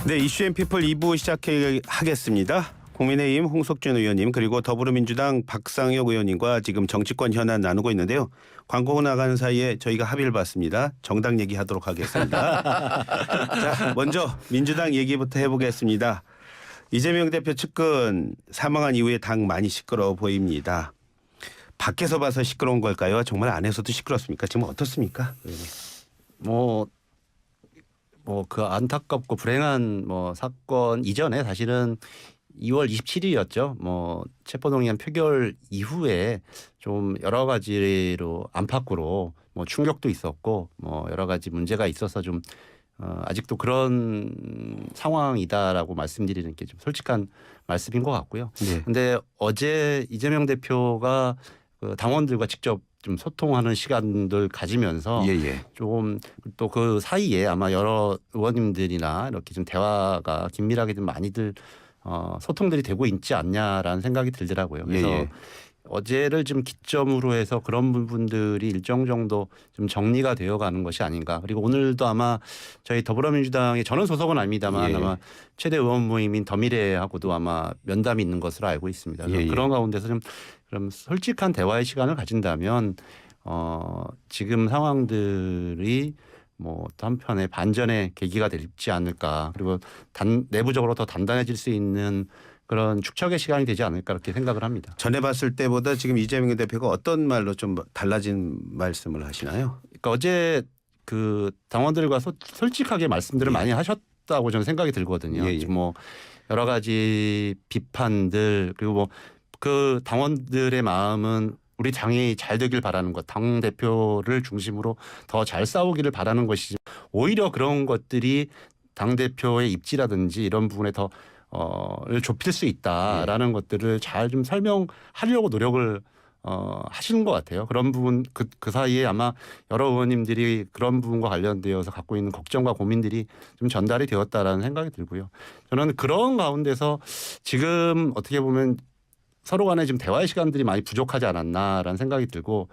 네, 이슈앤피플 2부 시작하겠습니다. 국민의힘 홍석준 의원님 그리고 더불어민주당 박상혁 의원님과 지금 정치권 현안 나누고 있는데요. 광고 나가는 사이에 저희가 합의를 봤습니다. 정당 얘기하도록 하겠습니다. 자, 먼저 민주당 얘기부터 해보겠습니다. 이재명 대표 측근 사망한 이후에 당 많이 시끄러워 보입니다. 밖에서 봐서 시끄러운 걸까요? 정말 안에서도 시끄럽습니까? 지금 어떻습니까? 그 안타깝고 불행한 사건 이전에 사실은 2월 27일이었죠. 체포동의안 표결 이후에 좀 여러 가지로 안팎으로 충격도 있었고 여러 가지 문제가 있어서 좀 아직도 그런 상황이다라고 말씀드리는 게 좀 솔직한 말씀인 것 같고요. 그런데 어제 이재명 대표가 그 당원들과 직접 좀 소통하는 시간들 가지면서 좀 또 그 사이에 아마 여러 의원님들이나 이렇게 좀 대화가 긴밀하게 좀 많이들 소통들이 되고 있지 않냐라는 생각이 들더라고요. 그래서 어제를 좀 기점으로 해서 그런 부분들이 일정 정도 좀 정리가 되어가는 것이 아닌가. 그리고 오늘도 아마 저희 더불어민주당의 저는 소속은 아닙니다만 아마 최대 의원 모임인 더미래하고도 아마 면담이 있는 것으로 알고 있습니다. 그런 가운데서 좀 그럼 솔직한 대화의 시간을 가진다면 지금 상황들이 또 한편의 반전의 계기가 되지 않을까. 그리고 내부적으로 더 단단해질 수 있는 그런 축적의 시간이 되지 않을까 그렇게 생각을 합니다. 전에 봤을 때보다 지금 이재명 대표가 어떤 말로 좀 달라진 말씀을 하시나요? 그러니까 어제 그 당원들과 솔직하게 말씀들을 많이 하셨다고 저는 생각이 들거든요. 여러 가지 비판들 그리고 그 당원들의 마음은 우리 당이 잘 되길 바라는 것, 당 대표를 중심으로 더 잘 싸우기를 바라는 것이지 오히려 그런 것들이 당 대표의 입지라든지 이런 부분에 더 를 좁힐 수 있다라는 것들을 잘 좀 설명하려고 노력을 하시는 것 같아요. 그런 부분 그 사이에 아마 여러 의원님들이 그런 부분과 관련되어서 갖고 있는 걱정과 고민들이 좀 전달이 되었다라는 생각이 들고요. 저는 그런 가운데서 지금 어떻게 보면 서로 간에 지금 대화의 시간들이 많이 부족하지 않았나라는 생각이 들고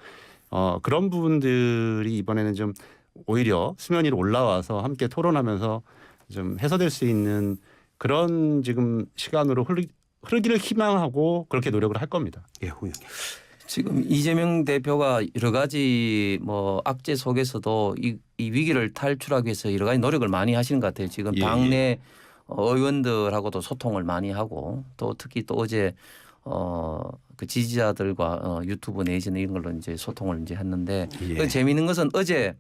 그런 부분들이 이번에는 좀 오히려 수면 위로 올라와서 함께 토론하면서 좀 해소될 수 있는 그런 지금 시간으로 흐르기를 희망하고 그렇게 노력을 할 겁니다. 지금 이재명 대표가 여러 가지 악재 속에서도 이 위기를 탈출하기 위해서 여러 가지 노력을 많이 하시는 것 같아요. 지금 당내 의원들하고도 소통을 많이 하고 또 특히 또 어제 그 지지자들과 유튜브 내지는 이런 걸로 이제 소통을 이제 했는데 재미있는 것은 어제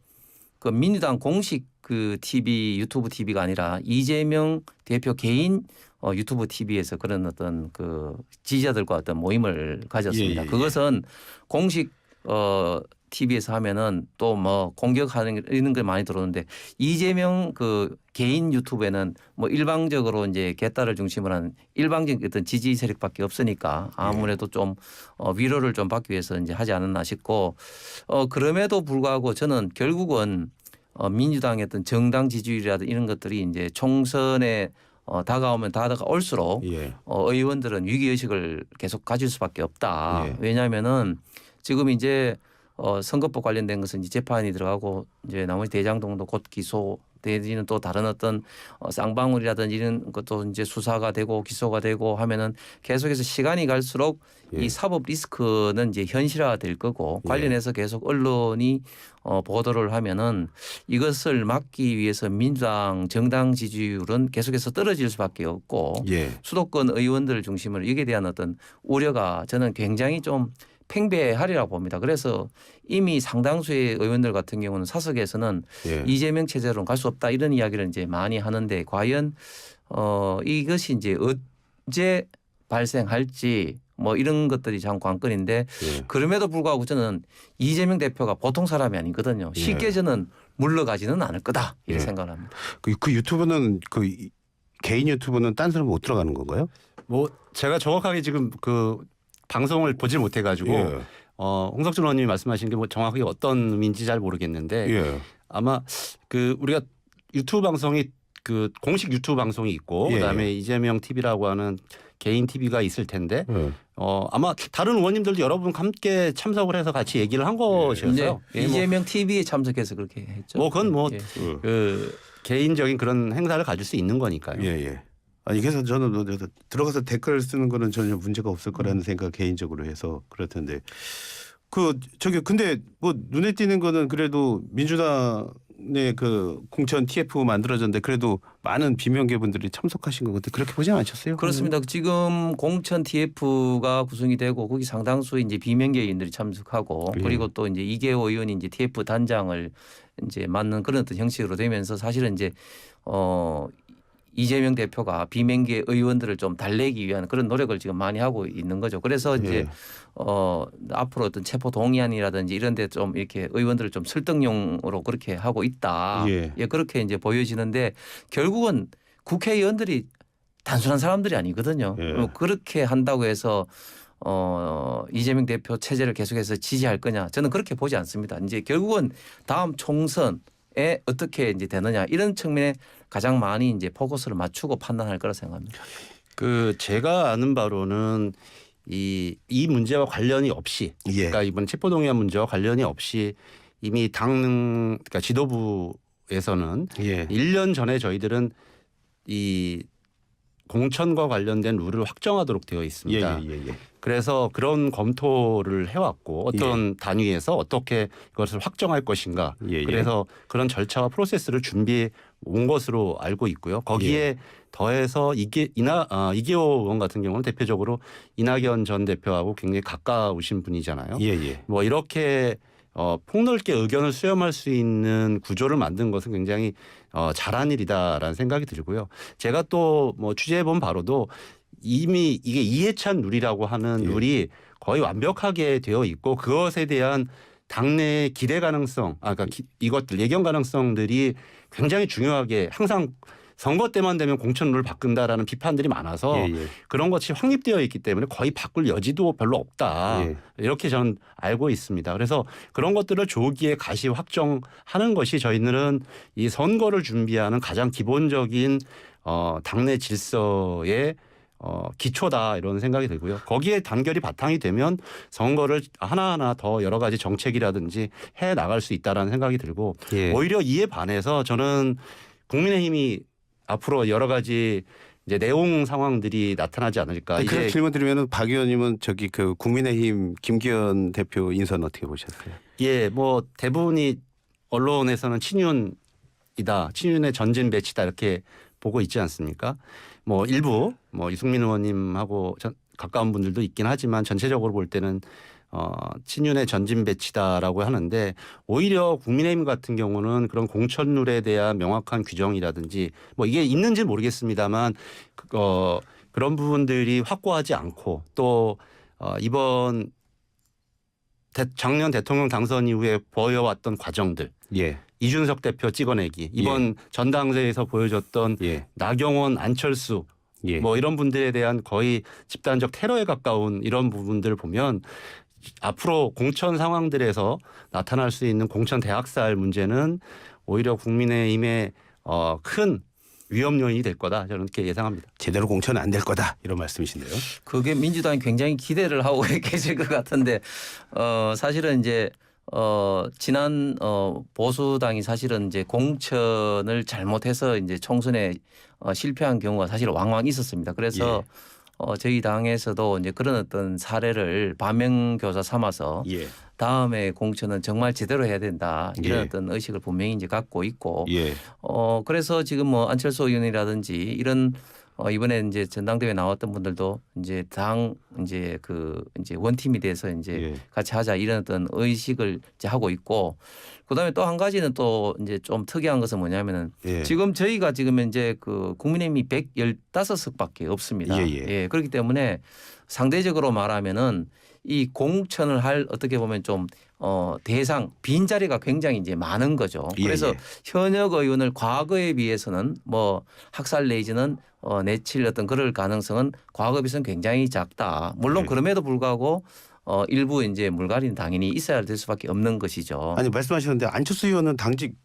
그 민주당 공식 그 TV 유튜브 TV가 아니라 이재명 대표 개인 유튜브 TV에서 그런 어떤 그 지지자들과 어떤 모임을 가졌습니다. 그것은 공식 TV에서 하면은 또 공격하는 이런 게 많이 들어오는데 이재명 그 개인 유튜브에는 일방적으로 이제 개딸을 중심으로 한 일방적인 어떤 지지 세력밖에 없으니까 아무래도 좀 위로를 좀 받기 위해서 이제 하지 않았나 싶고 그럼에도 불구하고 저는 결국은 민주당의 어떤 정당 지지율이라든지 이런 것들이 이제 총선에 다가오면 다가올수록 의원들은 위기의식을 계속 가질 수밖에 없다. 왜냐하면은 지금 이제 선거법 관련된 것은 이제 재판이 들어가고 이제 나머지 대장동도 곧 기소 내지는 또 다른 어떤 쌍방울이라든지 이런 것도 이제 수사가 되고 기소가 되고 하면은 계속해서 시간이 갈수록 이 사법 리스크는 이제 현실화될 거고 관련해서 계속 언론이 보도를 하면은 이것을 막기 위해서 민주당 정당 지지율은 계속해서 떨어질 수밖에 없고 수도권 의원들 중심으로 이게 대한 어떤 우려가 저는 굉장히 좀 팽배하리라고 봅니다. 그래서 이미 상당수의 의원들 같은 경우는 사석에서는 이재명 체제로는 갈 수 없다 이런 이야기를 이제 많이 하는데 과연 이것이 이제 언제 발생할지 이런 것들이 참 관건인데 그럼에도 불구하고 저는 이재명 대표가 보통 사람이 아니거든요. 쉽게 저는 물러가지는 않을 거다 이렇게 생각을 합니다. 그 유튜브는 그 개인 유튜브는 딴 사람 못 들어가는 건가요? 제가 정확하게 지금 그 방송을 보질 못해가지고 홍석준 의원님이 말씀하신 게 정확하게 어떤 의미인지 잘 모르겠는데 아마 그 우리가 유튜브 방송이 그 공식 유튜브 방송이 있고 그다음에 이재명 TV라고 하는 개인 TV가 있을 텐데 아마 다른 의원님들도 여러분 함께 참석을 해서 같이 얘기를 한 것이었어요. 네. 이재명 TV에 참석해서 그렇게 했죠. 뭐 그건 뭐 예. 그 개인적인 그런 행사를 가질 수 있는 거니까요. 예. 아니 그래서 저는 들어가서 댓글 쓰는 거는 전혀 문제가 없을 거라는 생각 개인적으로 해서 그렇던데 근데 뭐 눈에 띄는 거는 그래도 민주당의 그 공천 TF 만들어졌는데 그래도 많은 비명계분들이 참석하신 것 같은데 그렇게 보지 않으셨어요? 그렇습니다. 지금 공천 TF가 구성이 되고 거기 상당수 이제 비명계인들이 참석하고 예. 그리고 또 이제 이계호 의원이 이제 TF 단장을 이제 맡는 그런 어떤 형식으로 되면서 사실은 이제 이재명 대표가 비명계 의원들을 좀 달래기 위한 그런 노력을 지금 많이 하고 있는 거죠. 그래서 이제 앞으로 어떤 체포 동의안이라든지 이런 데 좀 이렇게 의원들을 좀 설득용으로 그렇게 하고 있다. 예. 그렇게 이제 보여지는데 결국은 국회의원들이 단순한 사람들이 아니거든요. 예. 그렇게 한다고 해서 이재명 대표 체제를 계속해서 지지할 거냐? 저는 그렇게 보지 않습니다. 이제 결국은 다음 총선에 어떻게 이제 되느냐 이런 측면에 가장 많이 이제 포커스를 맞추고 판단할 거라 생각합니다. 그 제가 아는 바로는 이 문제와 관련이 없이 예. 그러니까 이번 체포동의안 문제와 관련이 없이 이미 그러니까 지도부에서는 예. 1년 전에 저희들은 이 공천과 관련된 룰을 확정하도록 되어 있습니다. 예. 그래서 그런 검토를 해왔고 어떤 단위에서 어떻게 이것을 확정할 것인가. 예. 그래서 그런 절차와 프로세스를 준비해 온 것으로 알고 있고요. 거기에 더해서 이계호 의원 같은 경우는 대표적으로 이낙연 전 대표하고 굉장히 가까우신 분이잖아요. 예. 뭐 이렇게 폭넓게 의견을 수렴할 수 있는 구조를 만든 것은 굉장히 잘한 일이다라는 생각이 들고요. 제가 또 뭐 취재해 본 바로도 이미 이게 이해찬 룰이라고 하는 룰이 거의 완벽하게 되어 있고 그것에 대한 당내의 기대 가능성, 그러니까 이것들 예견 가능성들이 굉장히 중요하게 항상 선거 때만 되면 공천룰을 바꾼다라는 비판들이 많아서 그런 것이 확립되어 있기 때문에 거의 바꿀 여지도 별로 없다. 이렇게 저는 알고 있습니다. 그래서 그런 것들을 조기에 가시 확정하는 것이 저희들은 이 선거를 준비하는 가장 기본적인 당내 질서의 기초다 이런 생각이 들고요. 거기에 단결이 바탕이 되면 선거를 하나하나 더 여러 가지 정책이라든지 해 나갈 수 있다라는 생각이 들고 오히려 이에 반해서 저는 국민의힘이 앞으로 여러 가지 이제 내용 상황들이 나타나지 않을까. 그래서 질문 드리면은 박 의원님은 그 국민의힘 김기현 대표 인선 어떻게 보셨어요? 예, 뭐 대부분이 언론에서는 친윤이다, 친윤의 전진 배치다 이렇게 보고 있지 않습니까? 뭐 일부 뭐 이승민 의원님하고 가까운 분들도 있긴 하지만 전체적으로 볼 때는 친윤의 전진 배치다라고 하는데 오히려 국민의힘 같은 경우는 그런 공천룰에 대한 명확한 규정이라든지 뭐 이게 있는지 모르겠습니다만 그런 부분들이 확고하지 않고 또 이번 작년 대통령 당선 이후에 보여왔던 과정들 이준석 대표 찍어내기 이번 전당대회에서 보여줬던 나경원 안철수 뭐 이런 분들에 대한 거의 집단적 테러에 가까운 이런 부분들을 보면 앞으로 공천 상황들에서 나타날 수 있는 공천 대학살 문제는 오히려 국민의힘의 큰 위험 요인이 될 거다. 저는 그렇게 예상합니다. 제대로 공천 안 될 거다 이런 말씀이신데요. 그게 민주당이 굉장히 기대를 하고 계실 것 같은데 사실은 이제 지난 보수당이 사실은 이제 공천을 잘못해서 이제 총선에 실패한 경우가 사실 왕왕 있었습니다. 그래서 저희 당에서도 이제 그런 어떤 사례를 반면교사 삼아서 다음에 공천은 정말 제대로 해야 된다 이런 어떤 의식을 분명히 이제 갖고 있고 그래서 지금 뭐 안철수 의원이라든지 이런 이번에 이제 전당대회 나왔던 분들도 이제 당 이제 이제 원팀이 돼서 이제 같이 하자 이런 어떤 의식을 이제 하고 있고 그다음에 또 한 가지는 또 이제 좀 특이한 것은 뭐냐면은 지금 저희가 지금 이제 국민의힘이 115석밖에 없습니다. 그렇기 때문에 상대적으로 말하면은 이 공천을 할 어떻게 보면 좀 대상 빈자리가 굉장히 이제 많은 거죠. 그래서 현역 의원을 과거에 비해서는 뭐 학살 내지는 내칠 어떤 그럴 가능성은 과거에 비해서는 굉장히 작다. 물론 그럼에도 불구하고 일부 이제 물갈이는 당연히 있어야 될 수밖에 없는 것이죠. 아니 말씀하셨는데 안철수 의원은 당직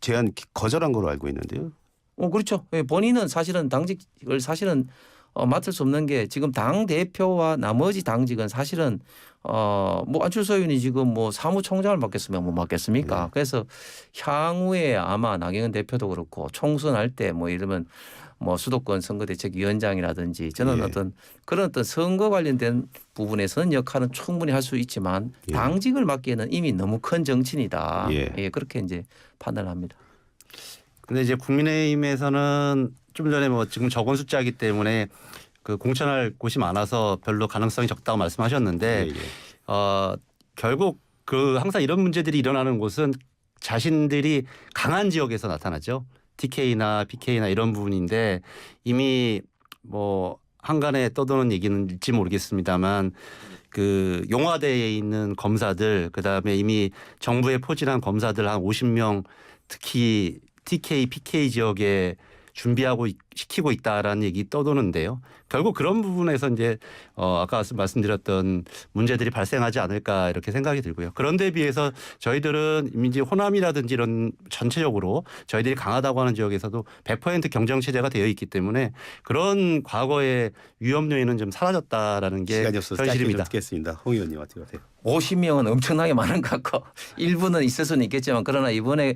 제안 거절한 걸로 알고 있는데요. 그렇죠. 본인은 사실은 당직을 사실은 맡을 수 없는 게 지금 당 대표와 나머지 당직은 사실은 뭐 안철수 의원이 지금 뭐 사무총장을 맡겠으면 뭐 맡겠습니까? 네. 그래서 향후에 아마 나경원 대표도 그렇고 총선할 때 뭐 이러면 뭐 수도권 선거대책위원장이라든지 저는 예. 어떤 그런 어떤 선거 관련된 부분에서는 역할은 충분히 할 수 있지만 예. 당직을 맡기에는 이미 너무 큰 정치인이다. 예. 예, 그렇게 이제 판단을 합니다. 근데 이제 국민의힘에서는 좀 전에 뭐 지금 적은 숫자이기 때문에 그 공천할 곳이 많아서 별로 가능성이 적다고 말씀하셨는데 예, 예. 결국 그 항상 이런 문제들이 일어나는 곳은 자신들이 강한 지역에서 나타나죠. TK나 PK나 이런 부분인데 이미 뭐 한간에 떠도는 얘기는 일지 모르겠습니다만 그 용화대에 있는 검사들 그다음에 이미 정부에 포진한 검사들 한 50명 특히 TK, PK 지역에 준비하고 시키고 있다라는 얘기 떠도는데요. 결국 그런 부분에서 이제 아까 말씀드렸던 문제들이 발생하지 않을까 이렇게 생각이 들고요. 그런데 비해서 저희들은 이제 호남이라든지 이런 전체적으로 저희들이 강하다고 하는 지역에서도 100% 경정 체제가 되어 있기 때문에 그런 과거의 위험 요인은 좀 사라졌다라는 게 시간이 없어서 짧게 좀 현실입니다. 듣겠습니다. 홍 의원님 어떻게 보세요? 50명은 엄청나게 많은 것 같고 일부는 있을 수는 있겠지만 그러나 이번에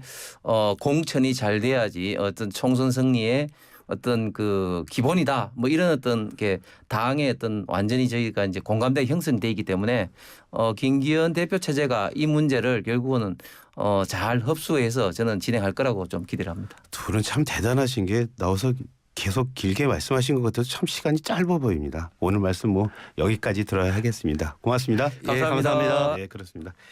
공천이 잘 돼야지 어떤 총선 승리의 어떤 그 기본이다. 뭐 이런 어떤 게 당의 어떤 완전히 저희가 이제 공감대 형성돼 있기 때문에 김기현 대표 체제가 이 문제를 결국은 잘 흡수해서 저는 진행할 거라고 좀 기대를 합니다. 둘은 참 대단하신 게 나와서 계속 길게 말씀하신 것 같아서 참 시간이 짧아 보입니다. 오늘 말씀 뭐 여기까지 들어야 하겠습니다. 고맙습니다. 예, 감사합니다. 네, 그렇습니다.